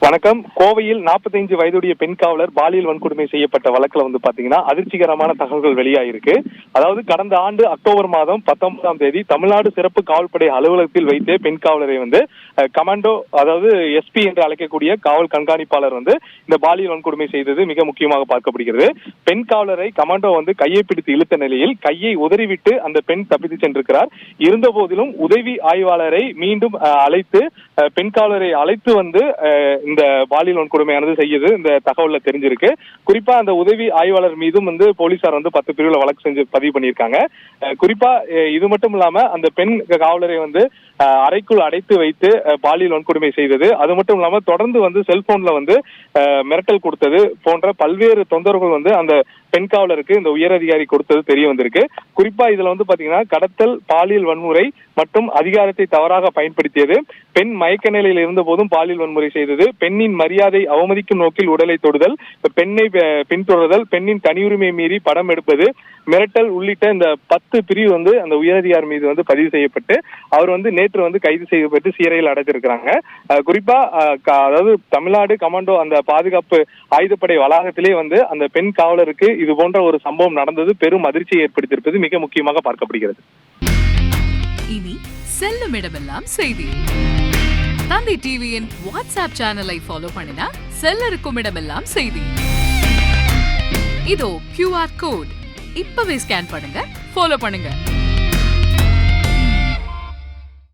வணக்கம். கோவையில் 45 வயதுடைய பெண் காவலர் பாலியல் வன்கொடுமை செய்யப்பட்ட வழக்குல பாத்தீங்கன்னா அதிர்ச்சிகரமான தகவல்கள் வெளியாயிருக்கு. அதாவது கடந்த ஆண்டு அக்டோபர் மாதம் 19ஆம் தேதி தமிழ்நாடு சிறப்பு காவல்படை அலுவலகத்தில் வைத்தே பெண் காவலரை கமாண்டோ, அதாவது எஸ்பி என்று அழைக்கக்கூடிய காவல் கண்காணிப்பாளர் இந்த பாலியல் வன்கொடுமை செய்தது மிக முக்கியமாக பார்க்கப்படுகிறது. பெண் காவலரை கமாண்டோ கையை பிடித்து இழுத்த நிலையில் கையை உதறிவிட்டு அந்த பெண் தப்பித்து சென்றிருக்கிறார். இருந்த போதிலும் உதவி ஆய்வாளரை மீண்டும் அழைத்து பெண் காவலரை அழைத்து இந்த பாலியல் வன்கொடுமையானது செய்யுது இந்த தகவல்ல தெரிஞ்சிருக்கு. குறிப்பா அந்த உதவி ஆய்வாளர் மீதும் போலீசார் 10 பிரிவுல வழக்கு செஞ்சு பதிவு பண்ணியிருக்காங்க. குறிப்பா இது மட்டும் இல்லாம அந்த பெண் காவலரை அறைக்குள் அடைத்து வைத்து பாலியல் வன்கொடுமை செய்தது, அது மட்டும் இல்லாம தொடர்ந்து செல்போன்ல மிரட்டல் கொடுத்தது போன்ற பல்வேறு தொந்தரவுகள் அந்த பெண் காவலருக்கு இந்த உயரதிகாரி கொடுத்தது தெரிய வந்திருக்கு. குறிப்பா இதுல பாத்தீங்கன்னா கடத்தல், பாலியல் வன்முறை மற்றும் அதிகாரத்தை தவறாக பயன்படுத்தியது, பெண் மயக்க நிலையில் இருந்த போதும் பாலியல் வன்முறை செய்தது, பெண்ணின் மரியாதை அவமதிக்கும் நோக்கில் உடலை தொடுதல், பெண்ணை பின்தொடர்தல், பெண்ணின் தனியுரிமை மீறி படம் எடுப்பது, மிரட்டல் உள்ளிட்ட இந்த 10 பிரிவு அந்த உயரதிகாரி மீது பதிவு செய்யப்பட்டு அவர் நேற்று கைது செய்யப்பட்டு சிறையில் அடைத்திருக்கிறாங்க. குறிப்பா அதாவது தமிழ்நாடு கமாண்டோ அந்த பாதுகாப்பு ஆயுதப்படை வளாகத்திலே அந்த பெண் காவலருக்கு இது போன்ற ஒரு சம்பவம் நடந்தது பெரும் அதிர்ச்சியை ஏற்படுத்தியிருப்பது மிக முக்கியமாக பார்க்கப்படுகிறது. இனி செல்லும் இடமெல்லாம் செய்தி. தந்தை டிவியின் வாட்ஸ்அப் சேனலை ஃபாலோ பண்ணினா செல்ல இருக்கும் இடமெல்லாம் செய்தி. இதோ QR கோட் இப்பவே ஸ்கேன் பண்ணுங்க, ஃபாலோ பண்ணுங்க.